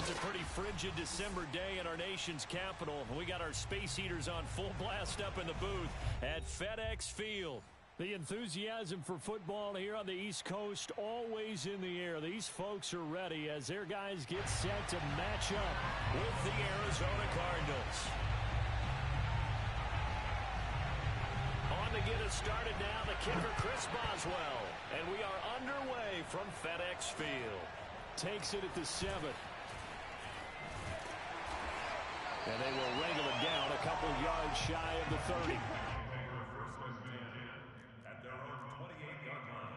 It's a pretty frigid December day in our nation's capital. We got our space heaters on full blast up in the booth at FedEx Field. The enthusiasm for football here on the East Coast always in the air. These folks are ready as their guys get set to match up with the Arizona Cardinals. On to get us started now, the kicker Chris Boswell. And we are underway from FedEx Field. Takes it at the 7. And they will wrangle it down a couple yards shy of the 30. At their own 28-yard line.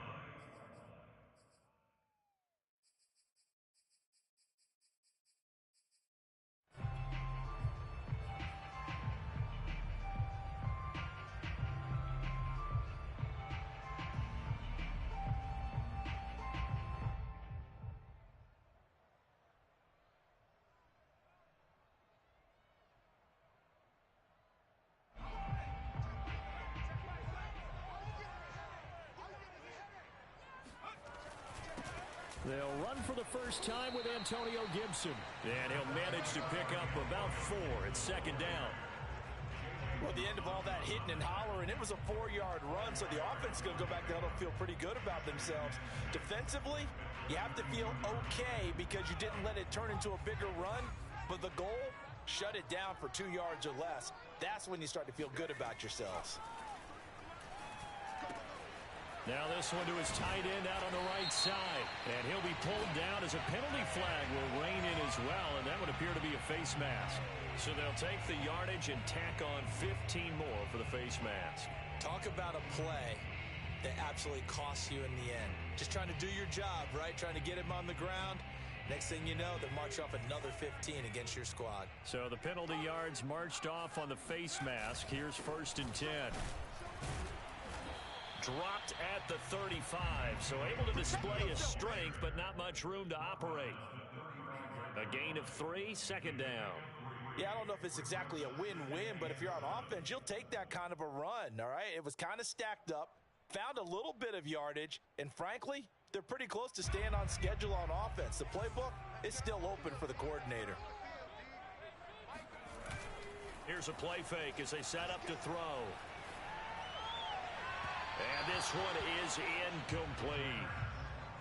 They'll run for the first time with Antonio Gibson. And he'll manage to pick up about 4 at second down. Well, the end of all that hitting and hollering, it was a 4-yard run, so the offense is going to go back there and feel pretty good about themselves. Defensively, you have to feel okay because you didn't let it turn into a bigger run, but the goal, shut it down for 2 yards or less. That's when you start to feel good about yourselves. Now this one to his tight end out on the right side. And he'll be pulled down as a penalty flag will rein in as well. And that would appear to be a face mask. So they'll take the yardage and tack on 15 more for the face mask. Talk about a play that absolutely costs you in the end. Just trying to do your job, right? Trying to get him on the ground. Next thing you know, they march off another 15 against your squad. So the penalty yards marched off on the face mask. Here's 1st and 10. Dropped at the 35, so able to display his strength, but not much room to operate. A gain of 3, second down. Yeah, I don't know if it's exactly a win-win, but if you're on offense, you'll take that kind of a run, all right? It was kind of stacked up, found a little bit of yardage, and frankly, they're pretty close to staying on schedule on offense. The playbook is still open for the coordinator. Here's a play fake as they set up to throw. And this one is incomplete.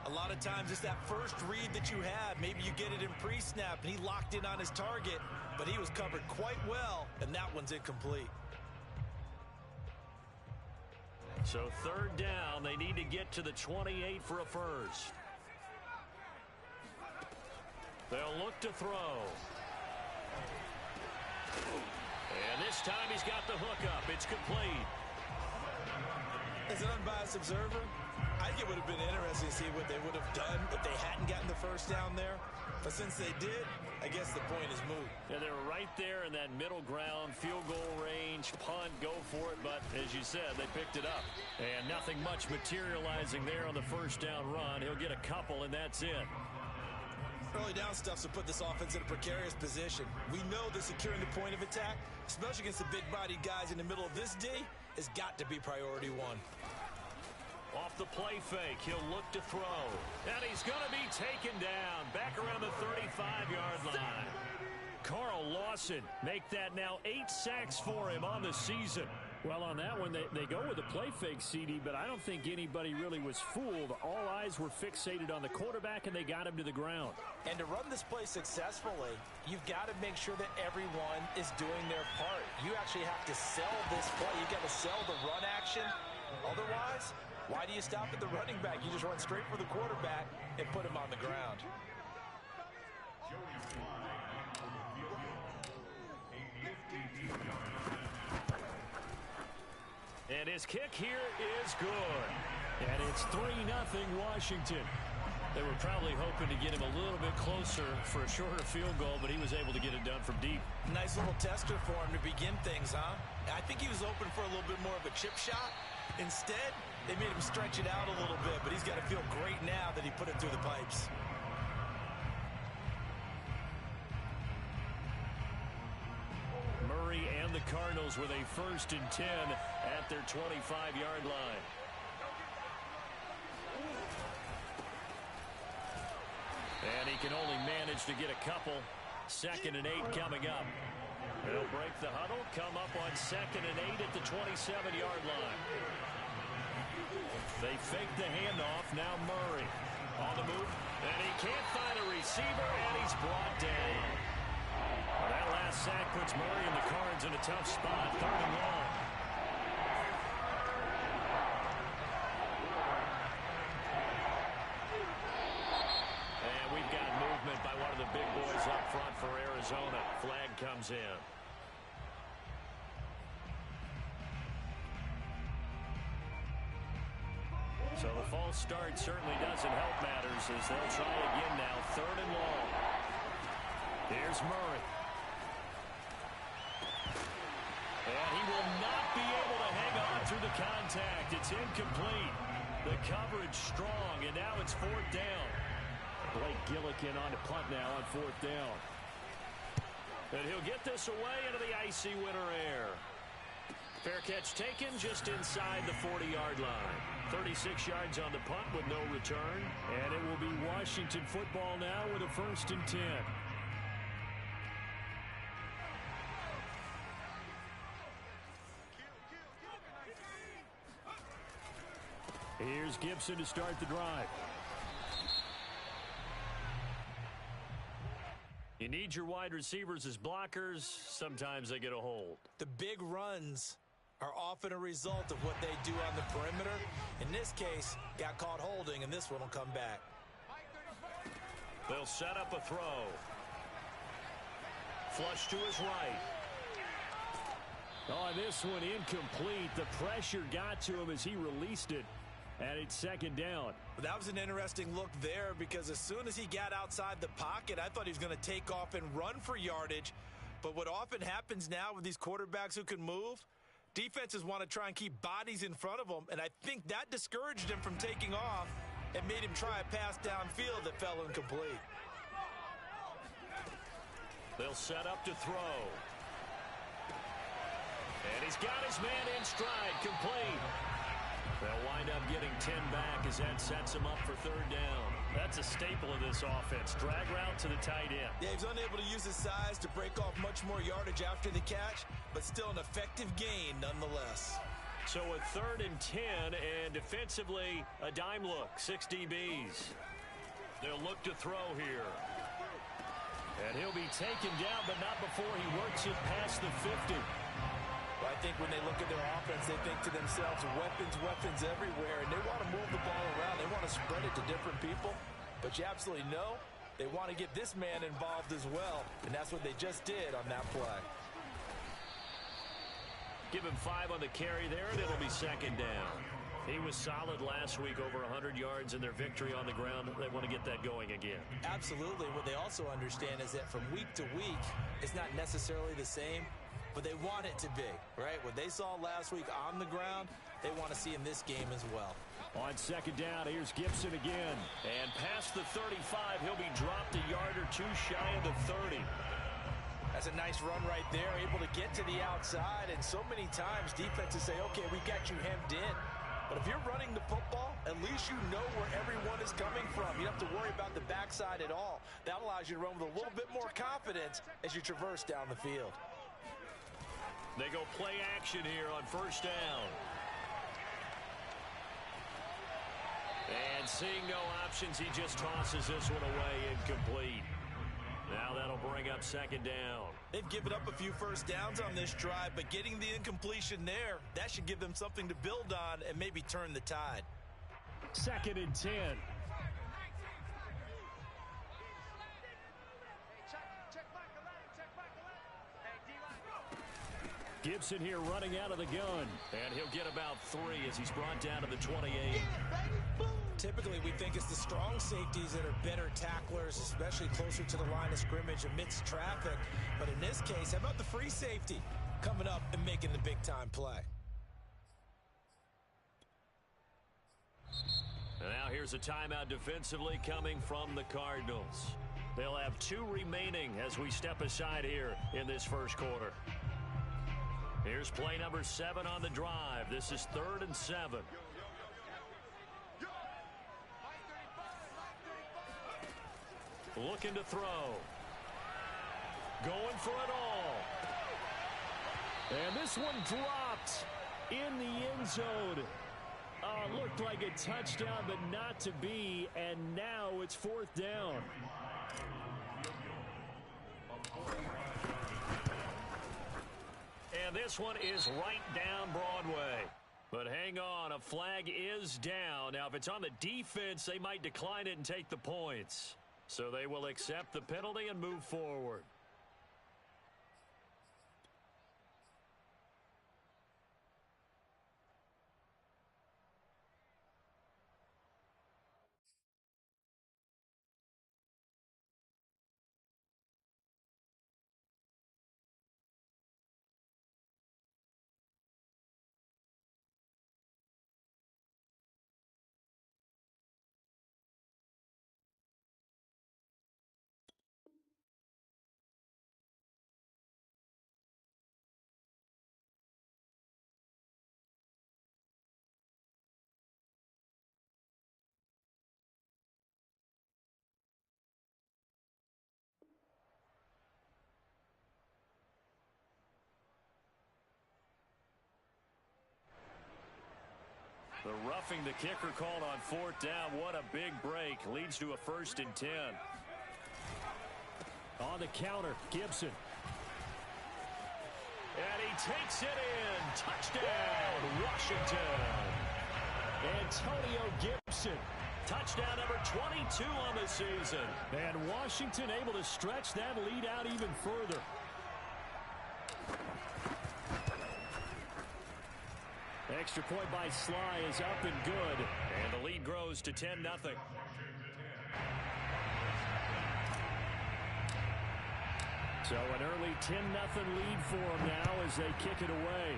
A lot of times it's that first read that you have. Maybe you get it in pre-snap, and he locked in on his target, but he was covered quite well, and that one's incomplete. So 3rd down, they need to get to the 28 for a first. They'll look to throw. And this time he's got the hook up. It's complete. As an unbiased observer, I think it would have been interesting to see what they would have done if they hadn't gotten the first down there. But since they did, I guess the point is moot. Yeah, they were right there in that middle ground, field goal range, punt, go for it. But as you said, they picked it up. And nothing much materializing there on the first down run. He'll get a couple, and that's it. Early down stuff to put this offense in a precarious position. We know that securing the point of attack, especially against the big-bodied guys in the middle of this D, has got to be priority 1. Off the play fake, he'll look to throw. And he's going to be taken down back around the 35-yard line. Carl Lawson make that now 8 sacks for him on the season. Well, on that one, they go with the play fake, CD, but I don't think anybody really was fooled. All eyes were fixated on the quarterback, and they got him to the ground. And to run this play successfully, you've got to make sure that everyone is doing their part. You actually have to sell this play. You've got to sell the run action. Otherwise, why do you stop at the running back? You just run straight for the quarterback and put him on the ground. And his kick here is good. And it's 3-0 Washington. They were probably hoping to get him a little bit closer for a shorter field goal, but he was able to get it done from deep. Nice little tester for him to begin things, huh? I think he was open for a little bit more of a chip shot. Instead, they made him stretch it out a little bit, but he's got to feel great now that he put it through the pipes. Murray and the Cardinals with a 1st and 10 at their 25-yard line. And he can only manage to get a couple. 2nd and 8 coming up. They'll break the huddle, come up on 2nd and 8 at the 27-yard line. They fake the handoff. Now Murray on the move. And he can't find a receiver, and he's brought down. Well, that last sack puts Murray and the Cards in a tough spot. 3rd and long. And we've got movement by one of the big boys up front for Arizona. Flag comes in. So the false start certainly doesn't help matters as they'll try again now. 3rd and long. Here's Murray. And he will not be able to hang on through the contact. It's incomplete. The coverage strong, and now it's 4th down. Blake Gillikin on to punt now on 4th down. And he'll get this away into the icy winter air. Fair catch taken just inside the 40-yard line. 36 yards on the punt with no return. And it will be Washington football now with a 1st and 10. Here's Gibson to start the drive. You need your wide receivers as blockers. Sometimes they get a hold. The big runs are often a result of what they do on the perimeter. In this case, got caught holding, and this one will come back. They'll set up a throw. Flush to his right. Oh, this one incomplete. The pressure got to him as he released it. And it's 2nd down. That was an interesting look there because as soon as he got outside the pocket, I thought he was going to take off and run for yardage. But what often happens now with these quarterbacks who can move, defenses want to try and keep bodies in front of them, and I think that discouraged him from taking off and made him try a pass downfield that fell incomplete. They'll set up to throw. And he's got his man in stride, complete. They'll wind up getting 10 back as that sets him up for 3rd down. That's a staple of this offense. Drag route to the tight end. Yeah, he's unable to use his size to break off much more yardage after the catch, but still an effective gain nonetheless. So a 3rd and 10, and defensively, a dime look. 6 DBs. They'll look to throw here. And he'll be taken down, but not before he works it past the 50. I think when they look at their offense, they think to themselves, weapons everywhere, and they want to move the ball around. They want to spread it to different people, but you absolutely know they want to get this man involved as well, and that's what they just did on that play. Give him 5 on the carry there, and it'll be 2nd down. He was solid last week, over 100 yards in their victory on the ground. They want to get that going again. Absolutely. What they also understand is that from week to week, it's not necessarily the same, but they want it to be, right? What they saw last week on the ground, they want to see in this game as well. On 2nd down, here's Gibson again. And past the 35, he'll be dropped a yard or two shy of the 30. That's a nice run right there, able to get to the outside. And so many times defenses say, okay, we got you hemmed in. But if you're running the football, at least you know where everyone is coming from. You don't have to worry about the backside at all. That allows you to run with a little bit more confidence as you traverse down the field. They go play action here on 1st down. And seeing no options, he just tosses this one away, incomplete. Now that'll bring up 2nd down. They've given up a few first downs on this drive, but getting the incompletion there, that should give them something to build on and maybe turn the tide. 2nd and 10. Gibson here running out of the gun. And he'll get about 3 as he's brought down to the 28. Typically, we think it's the strong safeties that are better tacklers, especially closer to the line of scrimmage amidst traffic. But in this case, how about the free safety coming up and making the big-time play? And now here's a timeout defensively coming from the Cardinals. They'll have 2 remaining as we step aside here in this first quarter. Here's play number 7 on the drive. This is 3rd and 7. looking to throw. Going for it all. And this one dropped in the end zone. Looked like a touchdown, but not to be. And now it's 4th down. And this one is right down Broadway. But hang on, a flag is down. Now, if it's on the defense, they might decline it and take the points. So they will accept the penalty and move forward. The roughing the kicker called on 4th down. What a big break. Leads to a 1st and 10. On the counter, Gibson. And he takes it in. Touchdown, Washington. Antonio Gibson. Touchdown number 22 on the season. And Washington able to stretch that lead out even further. Extra point by Sly is up and good. And the lead grows to 10-0. So an early 10-0 lead for them now as they kick it away.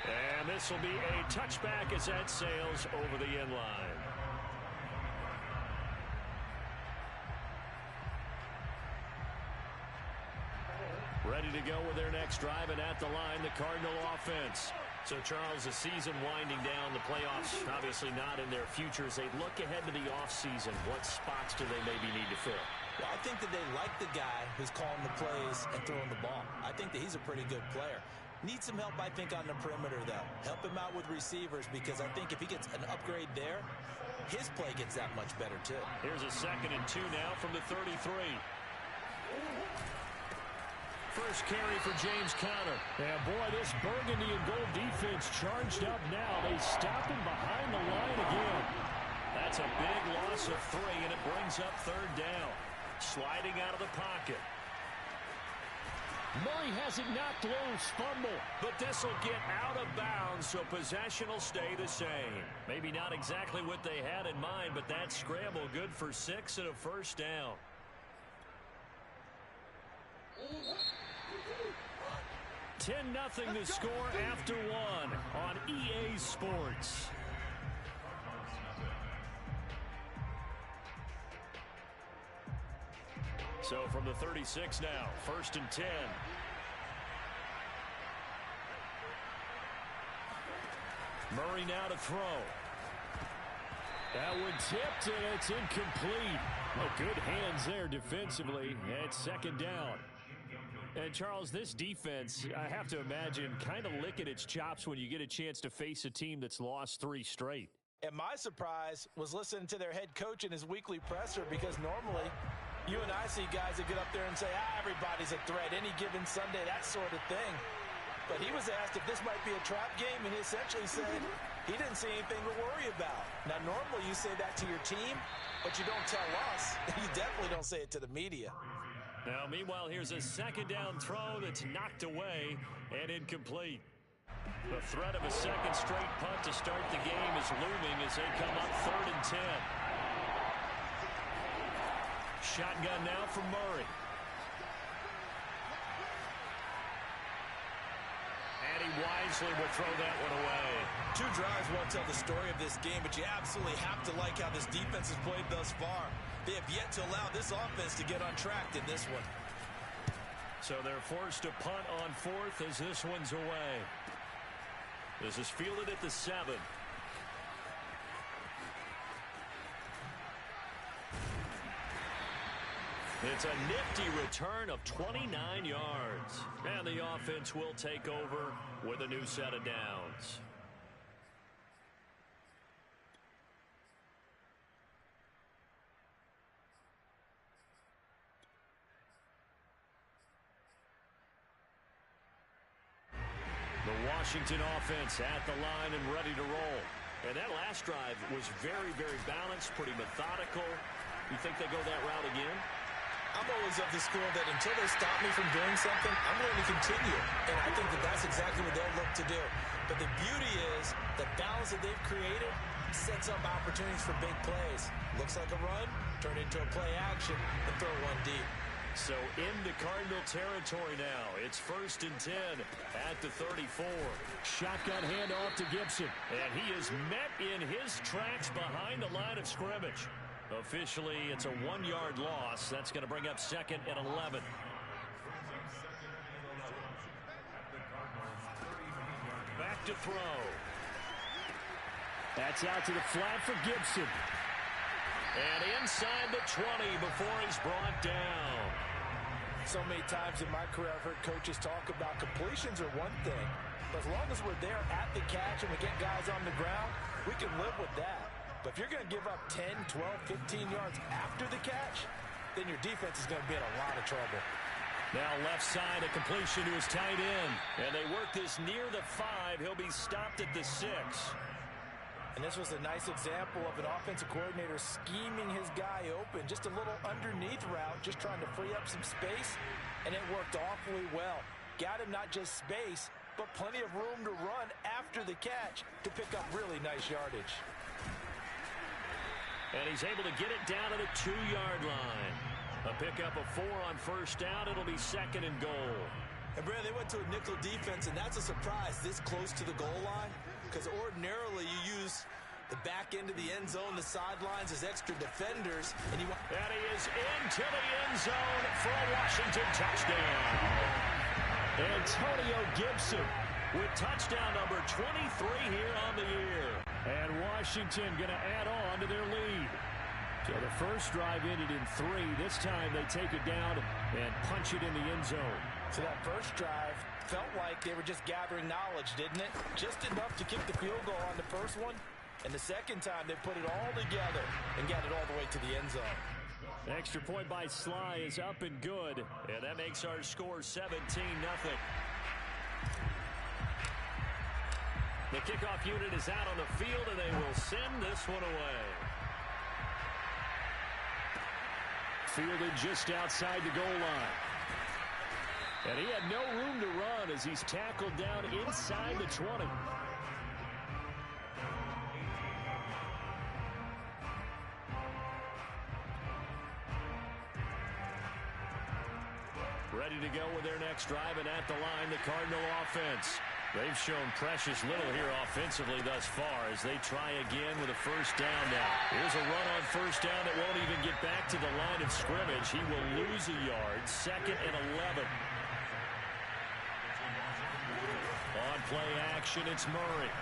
And this will be a touchback as that sails over the end line. Ready to go with their next drive, and at the line, the Cardinal offense. So, Charles, the season winding down, the playoffs obviously not in their future. As they look ahead to the offseason, what spots do they maybe need to fill? Well, I think that they like the guy who's calling the plays and throwing the ball. I think that he's a pretty good player. Needs some help, I think, on the perimeter, though. Help him out with receivers, because I think if he gets an upgrade there, his play gets that much better, too. Here's a 2nd and 2 now from the 33. First carry for James Conner. And boy, this burgundy and gold defense charged up now. They stop him behind the line again. That's a big loss of 3, and it brings up 3rd down. Sliding out of the pocket. Murray has it knocked loose. Fumble. But this will get out of bounds, so possession will stay the same. Maybe not exactly what they had in mind, but that scramble good for 6 and a 1st down. 10-0 the score after 1 on EA Sports. So from the 36 now, 1st and 10. Murray now to throw. That one tipped, and it's incomplete. Oh, good hands there defensively. It's 2nd down. And, Charles, this defense, I have to imagine, kind of licking its chops when you get a chance to face a team that's lost 3 straight. And my surprise was listening to their head coach in his weekly presser, because normally you and I see guys that get up there and say, everybody's a threat, any given Sunday, that sort of thing. But he was asked if this might be a trap game, and he essentially said he didn't see anything to worry about. Now, normally you say that to your team, but you don't tell us. You definitely don't say it to the media. Now, meanwhile, here's a 2nd down throw that's knocked away and incomplete. The threat of a 2nd straight punt to start the game is looming as they come up 3rd and 10. Shotgun now from Murray. And he wisely will throw that one away. 2 drives won't tell the story of this game, but you absolutely have to like how this defense has played thus far. They have yet to allow this offense to get untracked in this one. So they're forced to punt on 4th as this one's away. This is fielded at the 7. It's a nifty return of 29 yards. And the offense will take over with a new set of downs. The Washington offense at the line and ready to roll. And that last drive was very, very balanced, pretty methodical. You think they go that route again? I'm always of the school that until they stop me from doing something, I'm going to continue. And I think that that's exactly what they'll look to do. But the beauty is the balance that they've created sets up opportunities for big plays. Looks like a run, turn into a play action, and throw one deep. So into Cardinal territory now. It's 1st and 10 at the 34. Shotgun handoff to Gibson. And he is met in his tracks behind the line of scrimmage. Officially, it's a 1-yard loss. That's going to bring up 2nd and 11. Back to throw. That's out to the flat for Gibson. And inside the 20 before he's brought down. So many times in my career I've heard coaches talk about completions are one thing. But as long as we're there at the catch and we get guys on the ground, we can live with that. But if you're going to give up 10, 12, 15 yards after the catch, then your defense is going to be in a lot of trouble. Now left side, a completion to his tight end. And they work this near the 5. He'll be stopped at the 6. And this was a nice example of an offensive coordinator scheming his guy open. Just a little underneath route, just trying to free up some space. And it worked awfully well. Got him not just space, but plenty of room to run after the catch to pick up really nice yardage. And he's able to get it down to the 2-yard line. A pickup of 4 on 1st down. It'll be 2nd and goal. And Brad, they went to a nickel defense, and that's a surprise this close to the goal line. Because ordinarily you use the back end of the end zone, the sidelines as extra defenders. And he is into the end zone for a Washington touchdown. Antonio Gibson with touchdown number 23 here on the year. And Washington going to add on to their lead. So the first drive ended in 3. This time they take it down and punch it in the end zone. So that first drive felt like they were just gathering knowledge, didn't it? Just enough to kick the field goal on the first one. And the second time they put it all together and got it all the way to the end zone. Extra point by Sly is up and good. And that makes our score 17-0. The kickoff unit is out on the field, and they will send this one away. Fielded just outside the goal line. And he had no room to run as he's tackled down inside the 20. Ready to go with their next drive, and at the line, the Cardinal offense. They've shown precious little here offensively thus far as they try again with a first down now. Here's a run on first down that won't even get back to the line of scrimmage. He will lose a yard. 2nd and 11. On play action, it's Murray.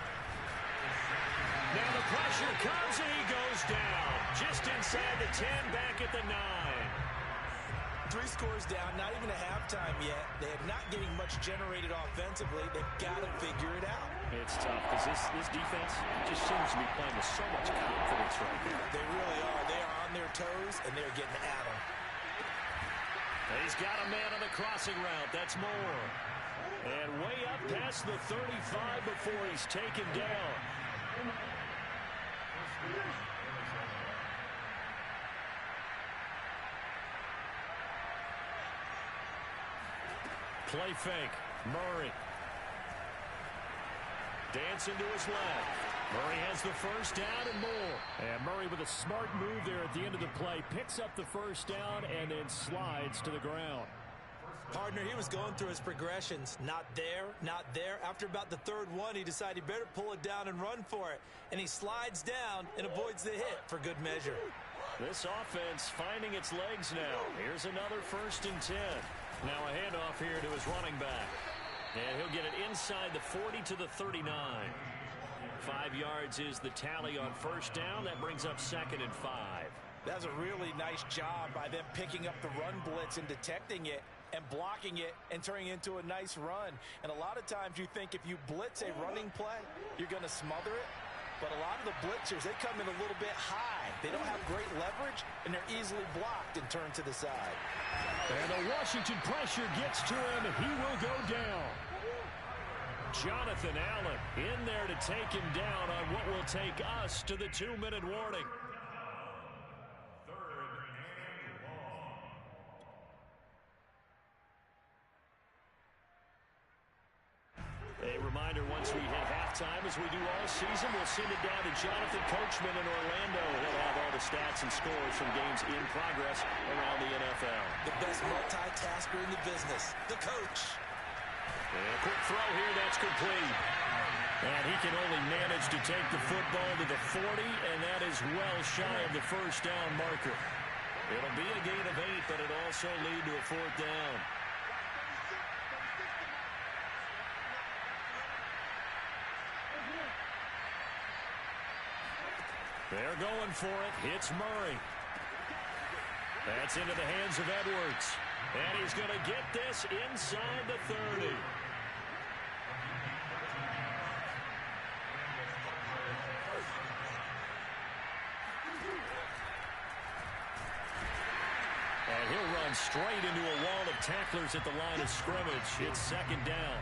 Now the pressure comes and he goes down. Just inside the 10, back at the 9. 3 scores down, not even a halftime yet. They are not getting much generated offensively. They've got to figure it out. It's tough because this defense just seems to be playing with so much confidence right now. They really are. They are on their toes, and they're getting at them. He's got a man on the crossing route. That's Moore. And way up past the 35 before he's taken down. Play fake. Murray. Dancing to his left. Murray has the first down and more. And Murray with a smart move there at the end of the play. Picks up the first down and then slides to the ground. Partner, he was going through his progressions. Not there, not there. After about the 3rd one, he decided he better pull it down and run for it. And he slides down and avoids the hit for good measure. This offense finding its legs now. Here's another 1st and 10. Now a handoff here to his running back. And he'll get it inside the 40 to the 39. 5 yards is the tally on first down. That brings up 2nd and 5. That's a really nice job by them picking up the run blitz and detecting it and blocking it and turning it into a nice run. And a lot of times you think if you blitz a running play, you're going to smother it. But a lot of the blitzers, they come in a little bit high. They don't have great leverage, and they're easily blocked and turned to the side. And the Washington pressure gets to him. He will go down. Jonathan Allen in there to take him down on what will take us to the 2-minute warning. A reminder, once we hit halftime, as we do all season, we'll send it down to Jonathan Coachman in Orlando. He'll have all the stats and scores from games in progress around the NFL. The best multitasker in the business, the coach. And a quick throw here, that's complete. And he can only manage to take the football to the 40, and that is well shy of the first down marker. It'll be a gain of 8, but it'll also lead to a 4th down. They're going for it. It's Murray. That's into the hands of Edwards. And he's going to get this inside the 30. And he'll run straight into a wall of tacklers at the line of scrimmage. It's 2nd down.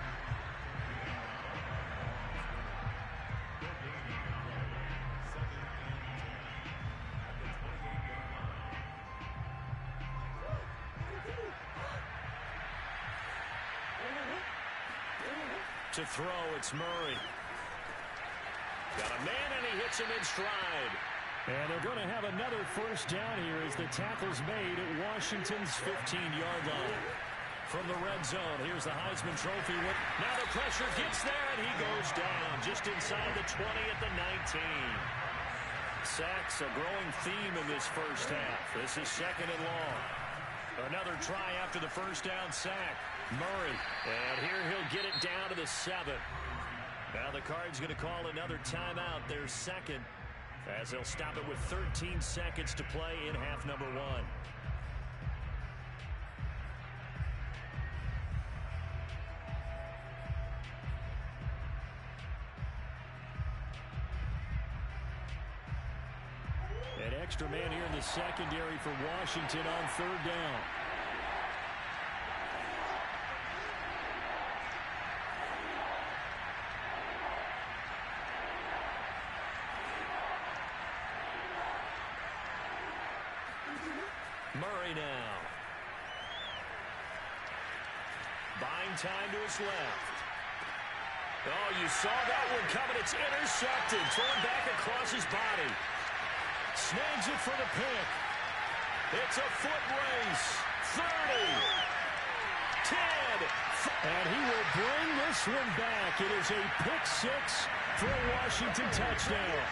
To throw, it's Murray. Got a man, and he hits him in stride. And they're going to have another first down here as the tackle's made at Washington's 15-yard line. From the red zone, here's the Heisman Trophy. Now the pressure gets there, and he goes down just inside the 20 at the 19. Sacks, a growing theme in this first half. This is 2nd and long. Another try after the first down sack. Murray, and here he'll get it down to the 7. Now the Cards going to call another timeout, their 2nd, as they'll stop it with 13 seconds to play in half number 1. An extra man here in the secondary for Washington on 3rd down. Murray now. Buying time to his left. Oh, you saw that one coming. It's intercepted. Thrown back across his body. Snags it for the pick. It's a foot race. 30. 10. And he will bring this one back. It is a pick 6 for a Washington touchdown.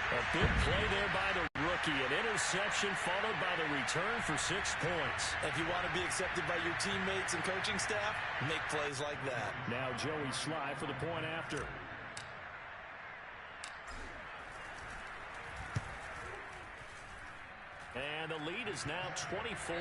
A big play there by the rookie. An interception followed by the return for 6 points. If you want to be accepted by your teammates and coaching staff, make plays like that. Now Joey Sly for the point after. And the lead is now 24.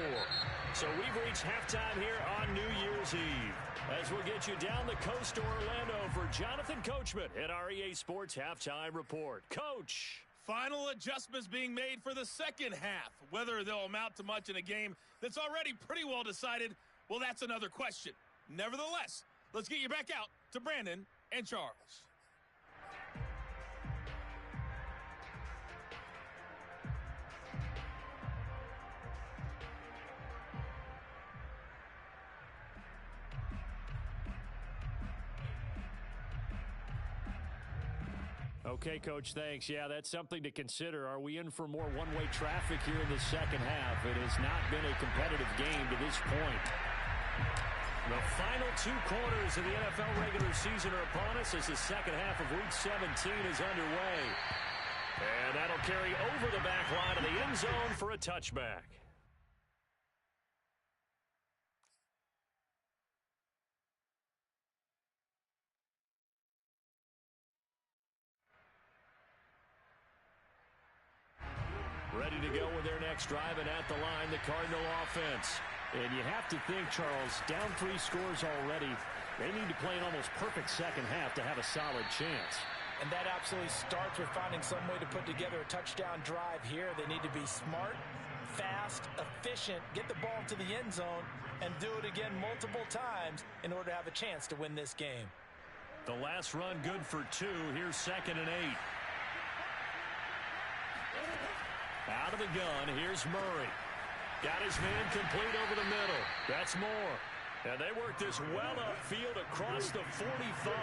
So we've reached halftime here on New Year's Eve. As we'll get you down the coast to Orlando for Jonathan Coachman at our EA Sports Halftime Report. Coach. Final adjustments being made for the second half. Whether they'll amount to much in a game that's already pretty well decided, well, that's another question. Nevertheless, let's get you back out to Brandon and Charles. Okay, Coach, thanks. Yeah, that's something to consider. Are we in for more one-way traffic here in the second half? It has not been a competitive game to this point. The final 2 quarters of the NFL regular season are upon us as the second half of Week 17 is underway. And that'll carry over the back line of the end zone for a touchback. Ready to go with their next drive, and at the line, the Cardinal offense. And you have to think, Charles, down 3 scores already. They need to play an almost perfect second half to have a solid chance. And that absolutely starts with finding some way to put together a touchdown drive here. They need to be smart, fast, efficient, get the ball to the end zone, and do it again multiple times in order to have a chance to win this game. The last run good for 2. Here's 2nd and 8. Out of the gun, here's Murray. Got his man complete over the middle. That's Moore. And they work this well upfield across the 45.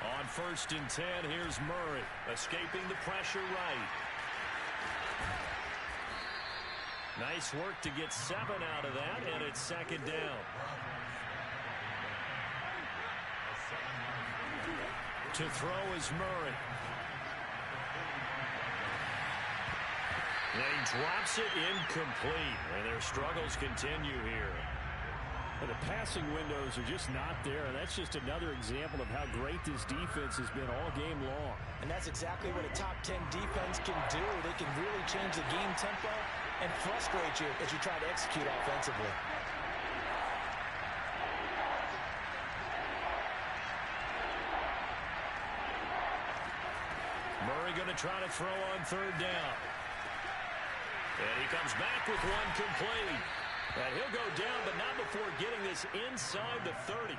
On 1st and 10, here's Murray, escaping the pressure right. Nice work to get 7 out of that, and it's 2nd down. To throw is Murray. And he drops it incomplete, and their struggles continue here. And the passing windows are just not there. That's just another example of how great this defense has been all game long. And that's exactly what a top 10 defense can do. They can really change the game tempo and frustrate you as you try to execute offensively. Murray going to try to throw on 3rd down. And he comes back with one complete. And he'll go down, but not before getting this inside the 30.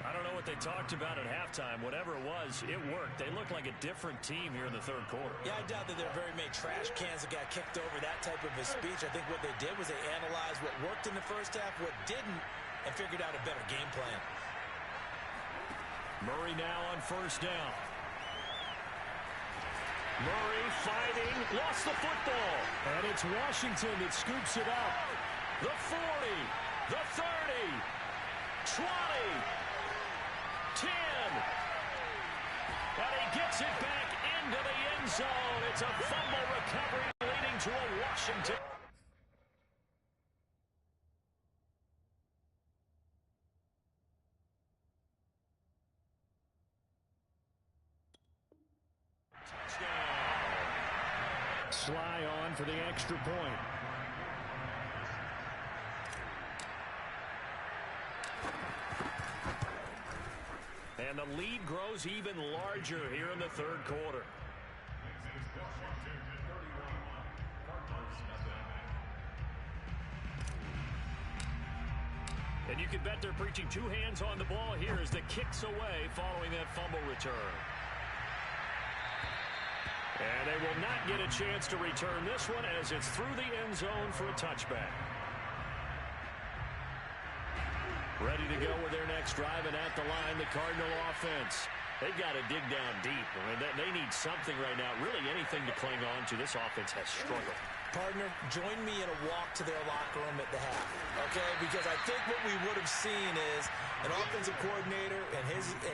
I don't know what they talked about at halftime. Whatever it was, it worked. They look like a different team here in the 3rd quarter. Yeah, I doubt that there are very many trash cans that got kicked over, that type of a speech. I think what they did was they analyzed what worked in the first half, what didn't, and figured out a better game plan. Murray now on 1st down. Murray fighting, lost the football. And it's Washington that scoops it up. The 40, the 30, 20, 10. And he gets it back into the end zone. It's a fumble recovery leading to a Washington. Sly on for the extra point. And the lead grows even larger here in the 3rd quarter. And you can bet they're preaching 2 hands on the ball here as the kick's away following that fumble return. And they will not get a chance to return this one as it's through the end zone for a touchback. Ready to go with their next drive, and at the line, the Cardinal offense. They've got to dig down deep. I mean, they need something right now, really anything to cling on to. This offense has struggled. Partner, join me in a walk to their locker room at the half, okay? Because I think what we would have seen is an offensive coordinator and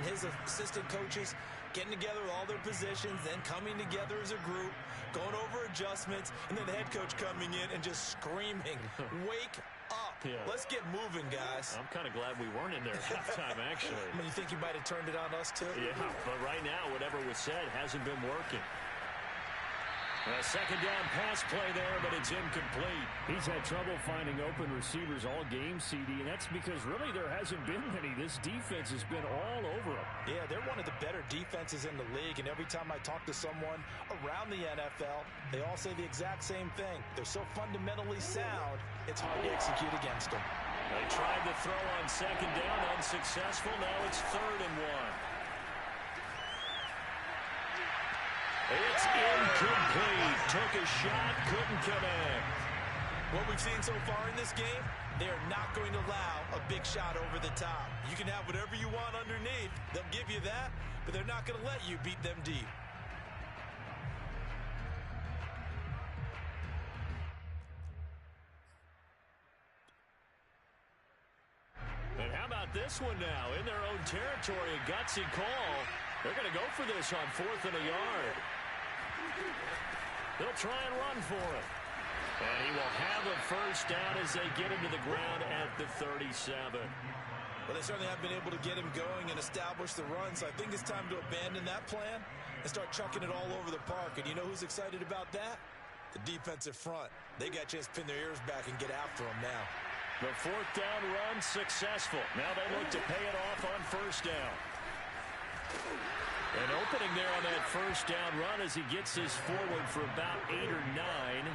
his assistant coaches getting together with all their positions, then coming together as a group, going over adjustments, and then the head coach coming in and just screaming, wake up. Yeah. Let's get moving, guys. I'm kind of glad we weren't in there at halftime, actually. I mean, you think you might have turned it on us, too? Yeah, but right now, whatever was said hasn't been working. A 2nd down pass play there, but it's incomplete. He's had trouble finding open receivers all game, CD, and that's because really there hasn't been many. This defense has been all over them. Yeah, they're one of the better defenses in the league, and every time I talk to someone around the NFL, they all say the exact same thing. They're so fundamentally sound, it's hard to execute against them. They tried to throw on 2nd down, unsuccessful. Now it's 3rd and 1. It's incomplete. Took a shot, couldn't connect. What we've seen so far in this game, they are not going to allow a big shot over the top. You can have whatever you want underneath. They'll give you that, but they're not going to let you beat them deep. And how about this one now? In their own territory, a gutsy call. They're going to go for this on 4th and a yard. They'll try and run for it. And he will have a 1st down as they get him to the ground at the 37. Well, they certainly have been able to get him going and establish the run, so I think it's time to abandon that plan and start chucking it all over the park. And you know who's excited about that? The defensive front. They got a chance to pin their ears back and get after him now. The fourth down run successful. Now they look to pay it off on first down. An opening there on that first down run as he gets this forward for about 8 or 9.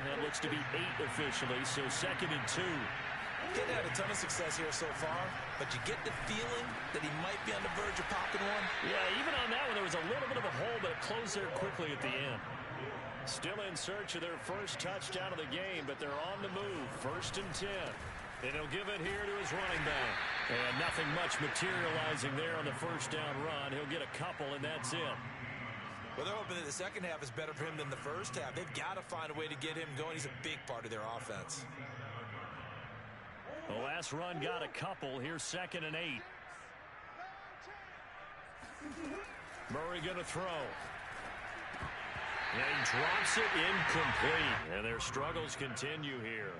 That looks to be 8 officially, so 2nd and 2. He's had a ton of success here so far, but you get the feeling that he might be on the verge of popping one. Yeah, even on that one, there was a little bit of a hole, but it closed there quickly at the end. Still in search of their first touchdown of the game, but they're on the move. 1st and 10. And he'll give it here to his running back. And nothing much materializing there on the first down run. He'll get a couple, and that's it. Well, they're hoping that the second half is better for him than the first half. They've got to find a way to get him going. He's a big part of their offense. The last run got a couple. Here's 2nd and 8. Murray going to throw. And he drops it incomplete. And their struggles continue here.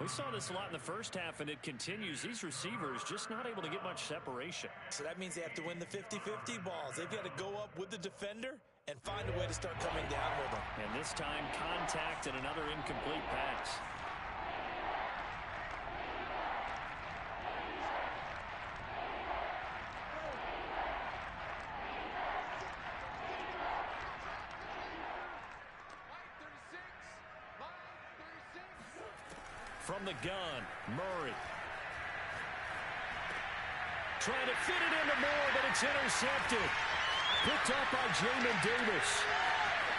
We saw this a lot in the first half, and it continues. These receivers just not able to get much separation. So that means they have to win the 50-50 balls. They've got to go up with the defender and find a way to start coming down with them. And this time, contact and another incomplete pass. From the gun, Murray. Trying to fit it into Moore, but it's intercepted. Picked up by Jamin Davis.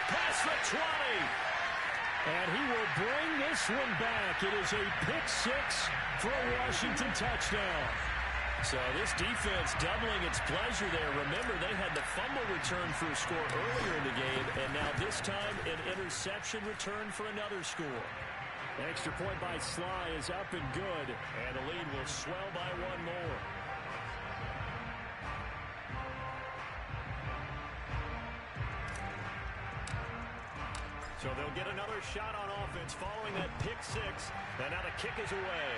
Past the 20. And he will bring this one back. It is a pick-6 for a Washington touchdown. So this defense doubling its pleasure there. Remember, they had the fumble return for a score earlier in the game, and now this time an interception return for another score. Extra point by Sly is up and good, and the lead will swell by one more. So they'll get another shot on offense following that pick-6, and now the kick is away.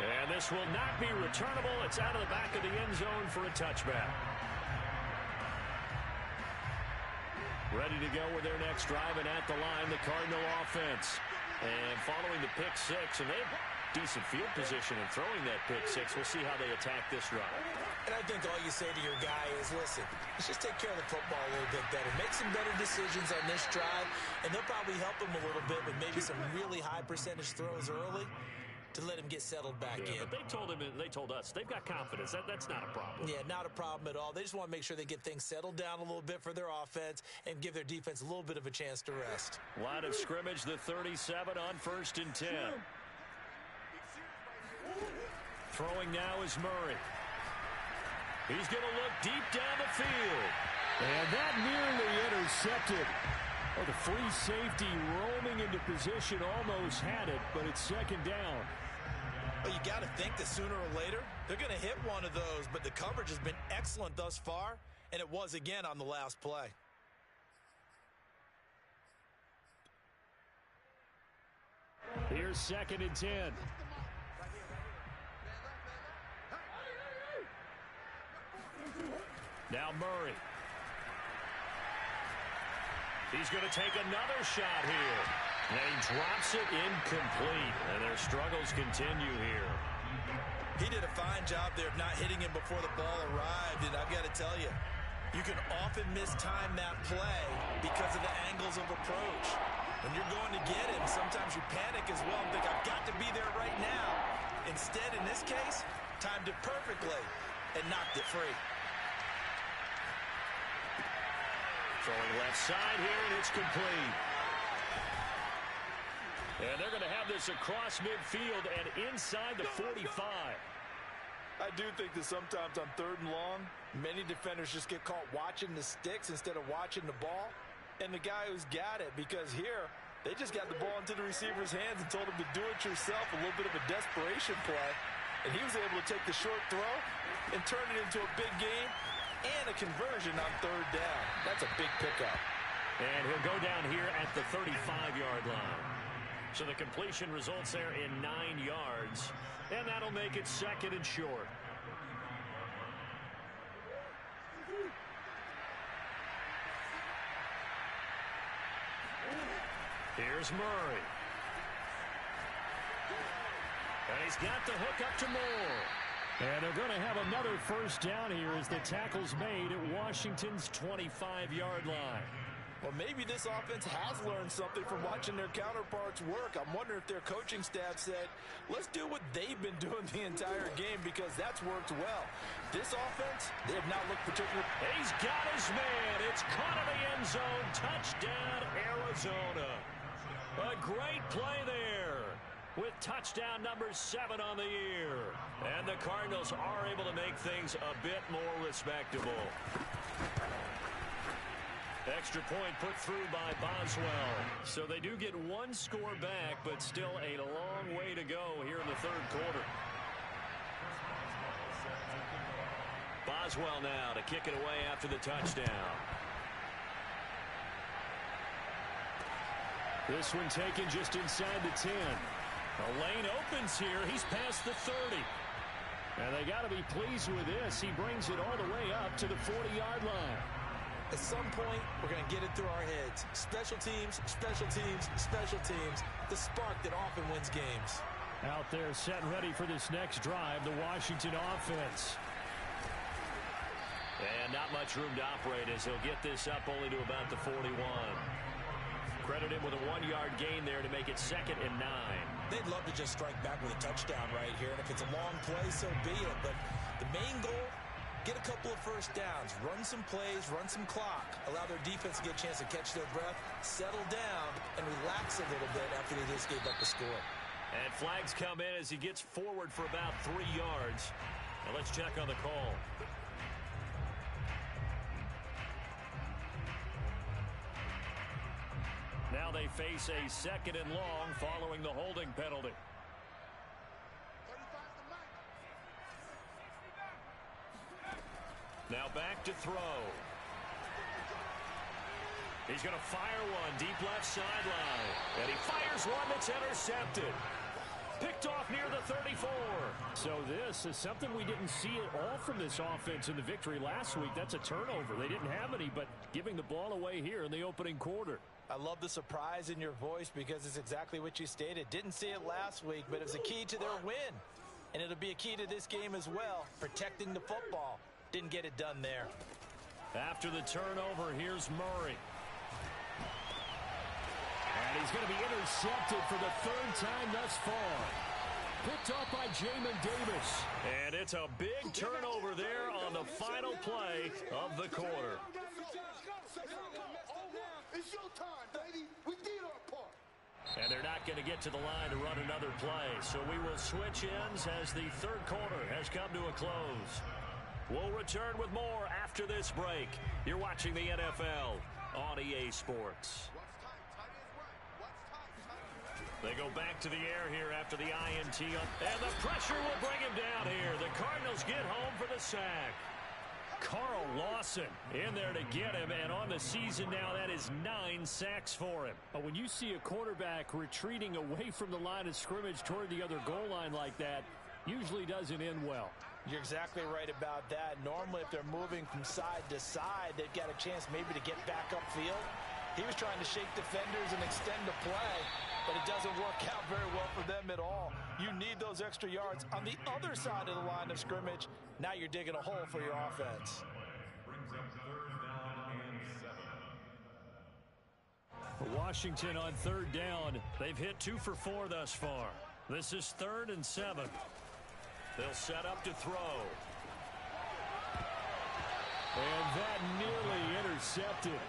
And this will not be returnable. It's out of the back of the end zone for a touchback. Ready to go with their next drive, and at the line, the Cardinal offense. And following the pick-6, and they have decent field position in throwing that pick-6. We'll see how they attack this drive. And I think all you say to your guy is, listen, let's just take care of the football a little bit better. Make some better decisions on this drive, and they'll probably help him a little bit with maybe some really high percentage throws early to let him get settled back in. But they told us they've got confidence. That's not a problem. Yeah, not a problem at all. They just want to make sure they get things settled down a little bit for their offense and give their defense a little bit of a chance to rest. Line of scrimmage, the 37 on 1st and 10. Throwing now is Murray. He's going to look deep down the field. And that nearly intercepted. Oh, the free safety roaming into position almost had it, but it's 2nd down. Well, you got to think that sooner or later they're going to hit one of those, but the coverage has been excellent thus far, and it was again on the last play. Here's 2nd and 10. Now Murray. He's going to take another shot here. And he drops it incomplete. And their struggles continue here. He did a fine job there of not hitting him before the ball arrived. And I've got to tell you, you can often mistime that play because of the angles of approach. When you're going to get him, sometimes you panic as well and think, I've got to be there right now. Instead, in this case, timed it perfectly and knocked it free. Throwing left side here, and it's complete. And they're going to have this across midfield and inside the 45. I do think that sometimes on 3rd and long, many defenders just get caught watching the sticks instead of watching the ball. And the guy who's got it, because here, they just got the ball into the receiver's hands and told him to do it yourself, a little bit of a desperation play. And he was able to take the short throw and turn it into a big game. And a conversion on 3rd down. That's a big pickup. And he'll go down here at the 35-yard line. So the completion results there in 9 yards, and that'll make it 2nd and short. Here's Murray. And he's got the hook up to Moore. And they're going to have another first down here as the tackle's made at Washington's 25-yard line. Well, maybe this offense has learned something from watching their counterparts work. I'm wondering if their coaching staff said, let's do what they've been doing the entire game, because that's worked well. This offense, they have not looked particularly. He's got his man. It's caught in the end zone. Touchdown, Arizona. A great play there with touchdown number 7 on the year. And the Cardinals are able to make things a bit more respectable. Extra point put through by Boswell. So they do get 1 score back, but still a long way to go here in the 3rd quarter. Boswell now to kick it away after the touchdown. This one taken just inside the 10. The lane opens here. He's past the 30. And they got to be pleased with this. He brings it all the way up to the 40-yard line. At some point, we're going to get it through our heads. Special teams, special teams, special teams. The spark that often wins games. Out there set and ready for this next drive, the Washington offense. And not much room to operate as he'll get this up only to about the 41. Credit him with a 1-yard gain there to make it 2nd and 9. They'd love to just strike back with a touchdown right here. And if it's a long play, so be it. But the main goal, get a couple of first downs, run some plays, run some clock, allow their defense to get a chance to catch their breath, settle down, and relax a little bit after they just gave up the score. And flags come in as he gets forward for about 3 yards. Now let's check on the call. Now they face a 2nd and long following the holding penalty. Now back to throw. He's going to fire one deep left sideline. And he fires one that's intercepted. Picked off near the 34. So this is something we didn't see at all from this offense in the victory last week. That's a turnover. They didn't have any, but giving the ball away here in the opening quarter. I love the surprise in your voice because it's exactly what you stated. Didn't see it last week, but it was a key to their win. And it'll be a key to this game as well, protecting the football. Didn't get it done there. After the turnover, here's Murray. And he's going to be intercepted for the 3rd time thus far. Picked up by Jamin Davis. And it's a big turnover there on the final play of the quarter. It's your time, baby. We did our part. And they're not going to get to the line to run another play. So we will switch ends as the 3rd quarter has come to a close. We'll return with more after this break. You're watching the NFL on EA Sports. They go back to the air here after the INT. And the pressure will bring him down here. The Cardinals get home for the sack. Carl Lawson in there to get him, and on the season now, that is 9 sacks for him. But when you see a quarterback retreating away from the line of scrimmage toward the other goal line like that, usually doesn't end well. You're exactly right about that. Normally, if they're moving from side to side, they've got a chance maybe to get back upfield. He was trying to shake defenders and extend the play, but it doesn't work out very well for them at all. You need those extra yards on the other side of the line of scrimmage. Now you're digging a hole for your offense. Washington on 3rd down. They've hit 2 for 4 thus far. This is 3rd and 7. They'll set up to throw. And that nearly intercepted.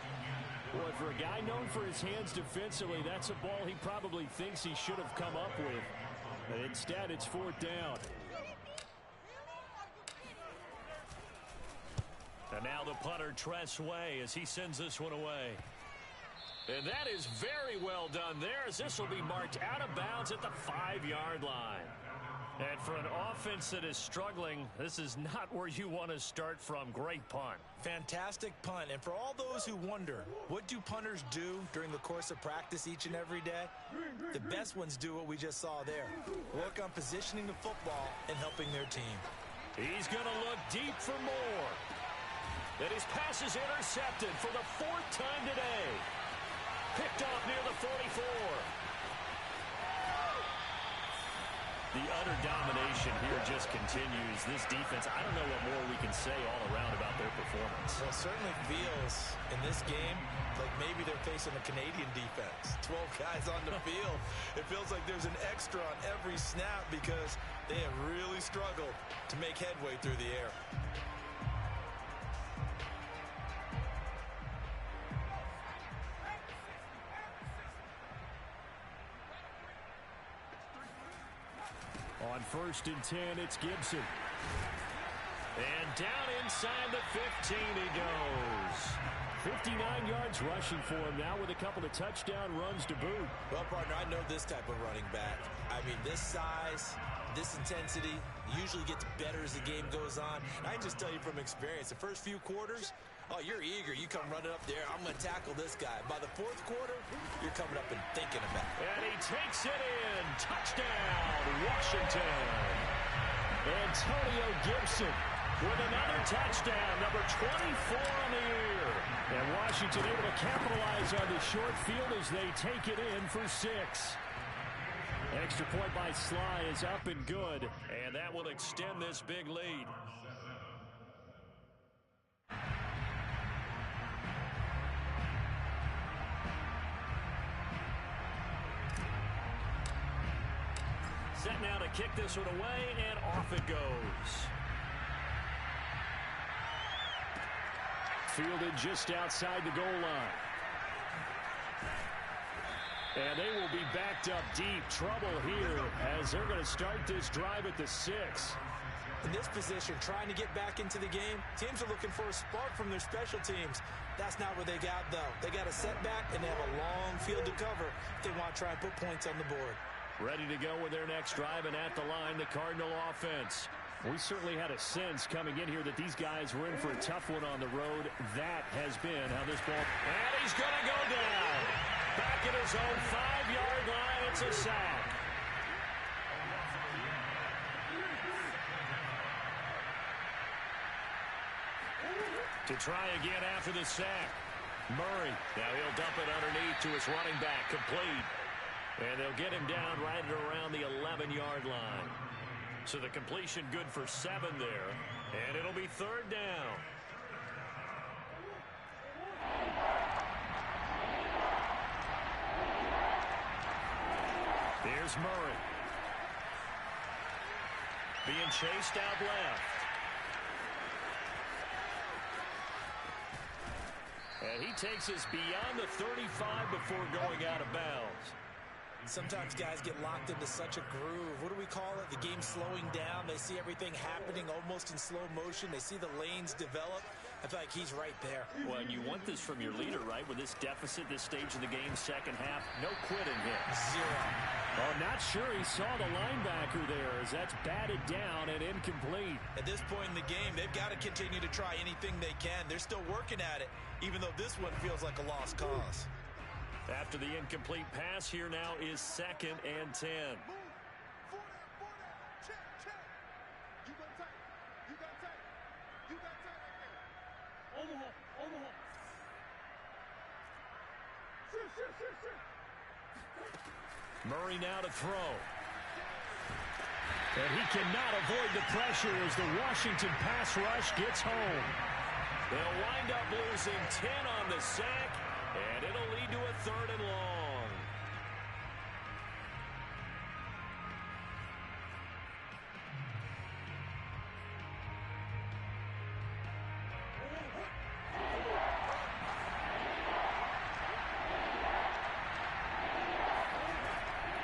Boy, for a guy known for his hands defensively, that's a ball he probably thinks he should have come up with. But instead, it's 4th down. And now the punter, Tress Way, as he sends this one away. And that is very well done there, as this will be marked out of bounds at the 5-yard line. And for an offense that is struggling, this is not where you want to start from. Great punt. Fantastic punt. And for all those who wonder, what do punters do during the course of practice each and every day? The best ones do what we just saw there. Work on positioning the football and helping their team. He's going to look deep for more. And his pass is intercepted for the 4th time today. Picked off near the 44. The utter domination here just continues. This defense, I don't know what more we can say all around about their performance. Well, it certainly feels in this game like maybe they're facing a Canadian defense. 12 guys on the field. It feels like there's an extra on every snap because they have really struggled to make headway through the air. On 1st and 10, it's Gibson. And down inside the 15 he goes. 59 yards rushing for him now with a couple of touchdown runs to boot. Well, partner, I know this type of running back. I mean, this size, this intensity usually gets better as the game goes on. I can just tell you from experience, the first few quarters, oh, you're eager. You come running up there. I'm going to tackle this guy. By the 4th quarter, you're coming up and thinking about it. And he takes it in. Touchdown, Washington. Antonio Gibson with another touchdown, number 24 on the year. And Washington able to capitalize on the short field as they take it in for 6. Extra point by Sly is up and good. And that will extend this big lead. Set now to kick this one away, and off it goes. Fielded just outside the goal line. And they will be backed up deep. Trouble here as they're going to start this drive at the 6. In this position, trying to get back into the game, teams are looking for a spark from their special teams. That's not what they got, though. They got a setback, and they have a long field to cover if they want to try and put points on the board. Ready to go with their next drive, and at the line, the Cardinal offense. We certainly had a sense coming in here that these guys were in for a tough one on the road. That has been how this ball... And he's going to go down. Back at his own 5-yard line, it's a sack. To try again after the sack. Murray, now he'll dump it underneath to his running back, complete. And they'll get him down right at around the 11-yard line. So the completion good for 7 there. And it'll be 3rd down. Here's Murray. Being chased out left. And he takes us beyond the 35 before going out of bounds. Sometimes guys get locked into such a groove. What do we call it? The game's slowing down. They see everything happening almost in slow motion. They see the lanes develop. I feel like he's right there. Well, and you want this from your leader, right? With this deficit, this stage of the game, second half, no quitting here. 0. Oh, not sure he saw the linebacker there as that's batted down and incomplete. At this point in the game, they've got to continue to try anything they can. They're still working at it, even though this one feels like a lost cause. After the incomplete pass, here now is 2nd and 10. Murray now to throw. And he cannot avoid the pressure as the Washington pass rush gets home. They'll wind up losing 10 on the sack, and it'll lead to a 3rd and long.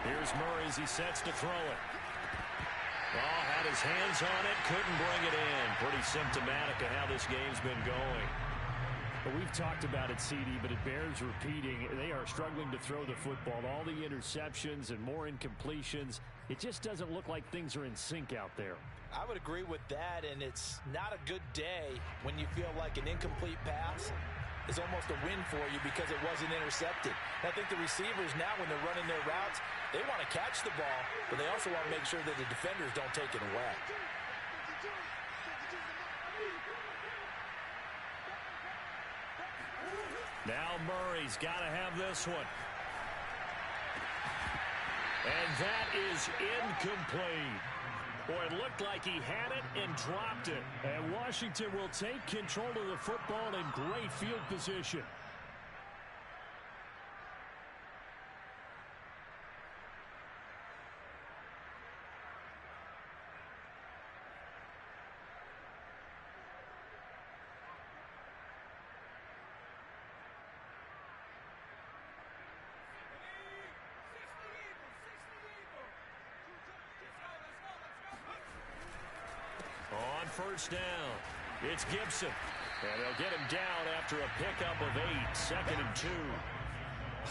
Here's Murray as he sets to throw it. Oh, had his hands on it, couldn't bring it in. Pretty symptomatic of how this game's been going. Well, we've talked about it, CD, but it bears repeating. They are struggling to throw the football. All the interceptions and more incompletions. It just doesn't look like things are in sync out there. I would agree with that, and it's not a good day when you feel like an incomplete pass is almost a win for you because it wasn't intercepted. And I think the receivers now, when they're running their routes, they want to catch the ball, but they also want to make sure that the defenders don't take it away. Now Murray's got to have this one. And that is incomplete. Boy, it looked like he had it and dropped it. And Washington will take control of the football in great field position. First down. It's Gibson. And they'll get him down after a pickup of 8. 2nd and 2.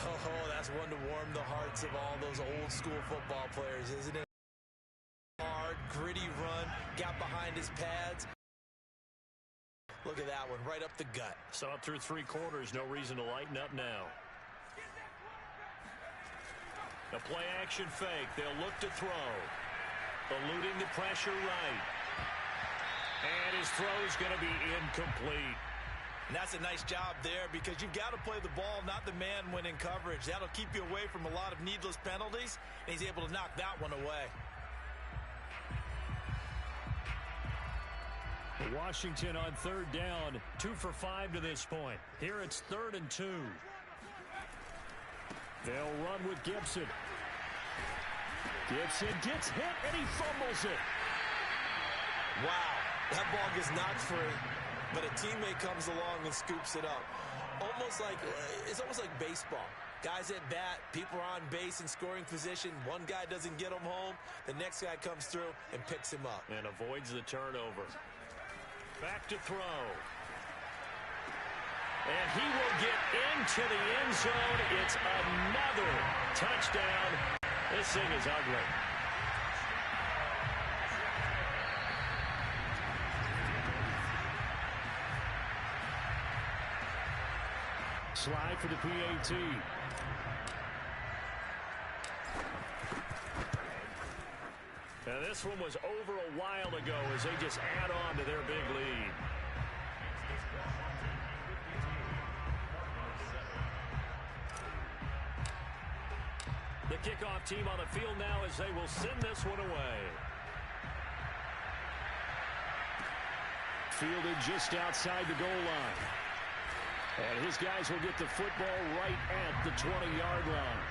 Oh, that's one to warm the hearts of all those old school football players, isn't it? Hard, gritty run, got behind his pads. Look at that one, right up the gut. So up through 3 quarters, no reason to lighten up now. A play action fake. They'll look to throw. Eluding the pressure right. And his throw's going to be incomplete. And that's a nice job there because you've got to play the ball, not the man when in coverage. That'll keep you away from a lot of needless penalties, and he's able to knock that one away. Washington on 3rd down, 2 for 5 to this point. Here it's 3rd and 2. They'll run with Gibson. Gibson gets hit, and he fumbles it. Wow. That ball gets knocked free, but a teammate comes along and scoops it up. It's almost like baseball. Guys at bat, people are on base in scoring position. One guy doesn't get him home. The next guy comes through and picks him up. And avoids the turnover. Back to throw. And he will get into the end zone. It's another touchdown. This thing is ugly. Slide for the PAT. Now this one was over a while ago as they just add on to their big lead. The kickoff team on the field now as they will send this one away. Fielded just outside the goal line. And his guys will get the football right at the 20-yard line.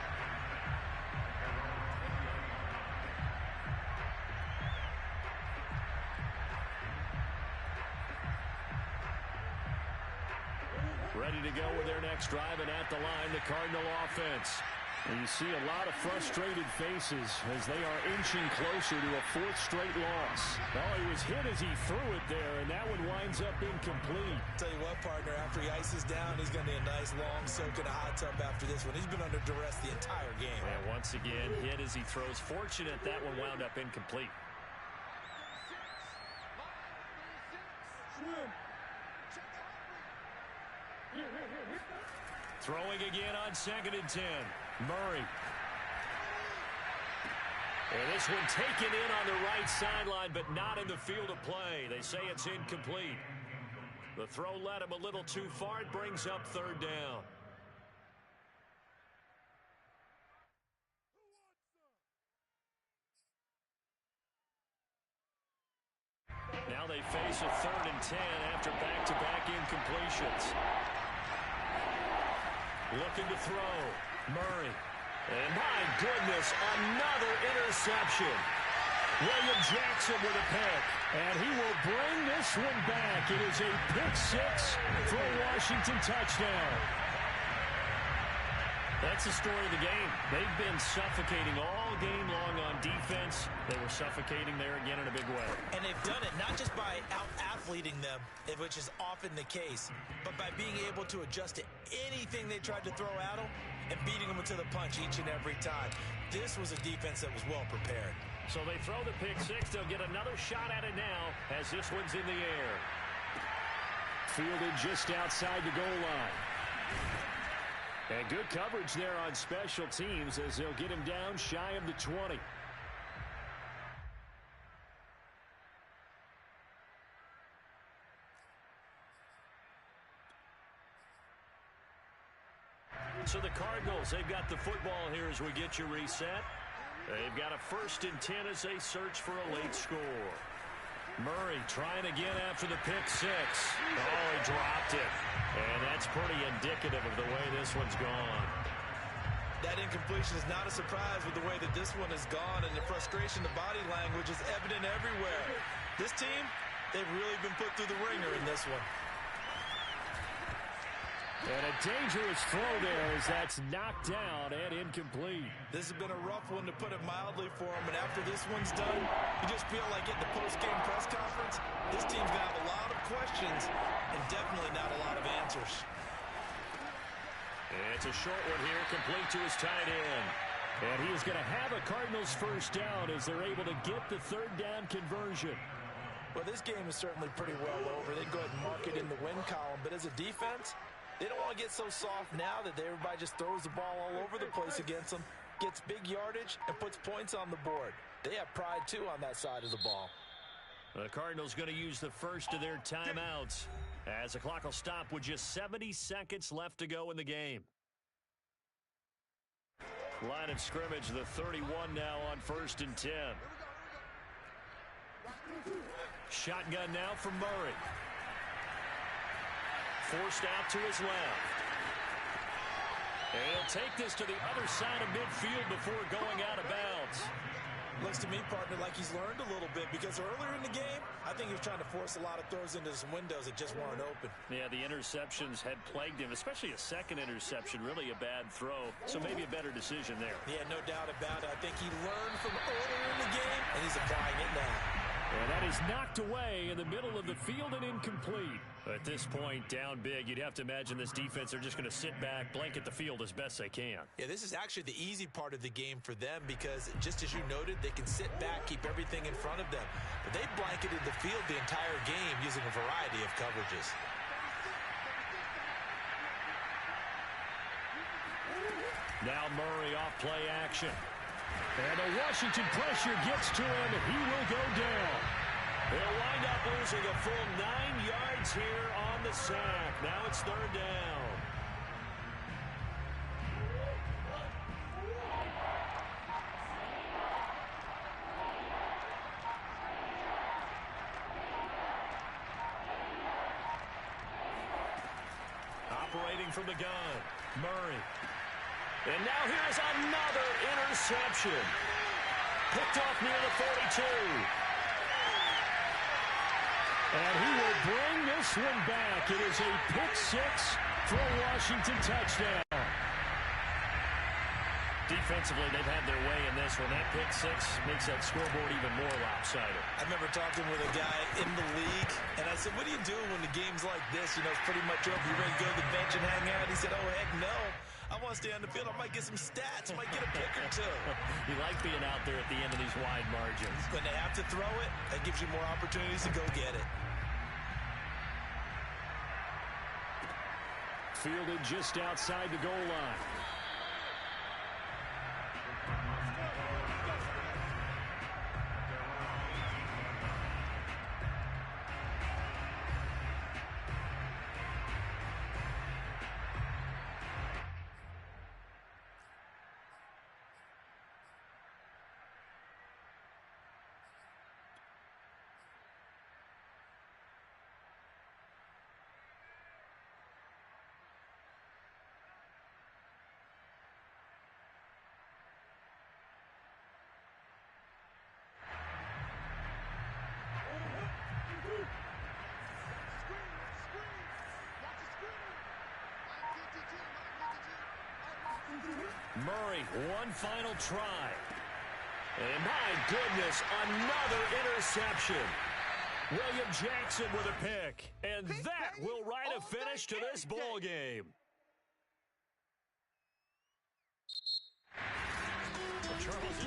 Ready to go with their next drive, and at the line, the Cardinal offense. And you see a lot of frustrated faces as they are inching closer to a 4th straight loss. Well, he was hit as he threw it there, and that one winds up incomplete. Tell you what, partner, after he ices down, he's going to need a nice long soak in a hot tub after this one. He's been under duress the entire game. And once again, hit as he throws. Fortunate that one wound up incomplete. Throwing again on 2nd and 10. Murray. And this one taken in on the right sideline, but not in the field of play. They say it's incomplete. The throw led him a little too far. It brings up 3rd down. Now they face a 3rd and 10 after back-to-back incompletions. Looking to throw. Murray. And my goodness, another interception. William Jackson with a pick. And he will bring this one back. It is a pick 6 for a Washington touchdown. That's the story of the game. They've been suffocating all game long on defense. They were suffocating there again in a big way. And they've done it not just by out-athleting them, which is often the case, but by being able to adjust to anything they tried to throw at them and beating them to the punch each and every time. This was a defense that was well prepared. So they throw the pick six. They'll get another shot at it now as this one's in the air. Fielded just outside the goal line. And good coverage there on special teams as they'll get him down shy of the 20. So the Cardinals, they've got the football here as we get you reset. They've got a 1st and 10 as they search for a late score. Murray trying again after the pick six. Oh, he dropped it. And that's pretty indicative of the way this one's gone. That incompletion is not a surprise with the way that this one has gone, and the frustration, the body language is evident everywhere. This team, they've really been put through the ringer in this one. And a dangerous throw there as that's knocked down and incomplete. This has been a rough one, to put it mildly, for him. And after this one's done, you just feel like at the post-game press conference, this team's going to have a lot of questions and definitely not a lot of answers. It's a short one here, complete to his tight end. And he is going to have a Cardinals first down as they're able to get the 3rd down conversion. Well, this game is certainly pretty well over. They can go ahead and mark it in the win column. But as a defense, they don't want to get so soft now that everybody just throws the ball all over the place against them, gets big yardage, and puts points on the board. They have pride, too, on that side of the ball. The Cardinals going to use the first of their timeouts as the clock will stop with just 70 seconds left to go in the game. Line of scrimmage, the 31 now on 1st and 10. Shotgun now from Murray. Forced out to his left. And he'll take this to the other side of midfield before going out of bounds. Looks to me, partner, like he's learned a little bit, because earlier in the game, I think he was trying to force a lot of throws into some windows that just weren't open. Yeah, the interceptions had plagued him, especially a second interception, really a bad throw. So maybe a better decision there. Yeah, no doubt about it. I think he learned from earlier in the game, and he's applying it now. And that is knocked away in the middle of the field and incomplete. At this point, down big, you'd have to imagine this defense are just going to sit back, blanket the field as best they can. Yeah, this is actually the easy part of the game for them, because just as you noted, they can sit back, keep everything in front of them. But they blanketed the field the entire game using a variety of coverages. Now Murray off play action. And the Washington pressure gets to him, and he will go down. They'll wind up losing a full 9 yards here on the sack. Now it's 3rd down. Operating from the gun, Murray. And now here's another interception. Picked off near the 42. And he will bring this one back. It is a pick six for a Washington touchdown. Defensively, they've had their way in this one. That pick six makes that scoreboard even more lopsided. I remember talking with a guy in the league, and I said, what do you do when the game's like this? You know, it's pretty much over. You ready to go to the bench and hang out? He said, oh, heck no. I want to stay on the field. I might get some stats. I might get a pick or two. You like being out there at the end of these wide margins. When they have to throw it, that gives you more opportunities to go get it. Fielded just outside the goal line. Murray, one final try. And my goodness, another interception. William Jackson with a pick. And that will write a finish to this ball game. The Charles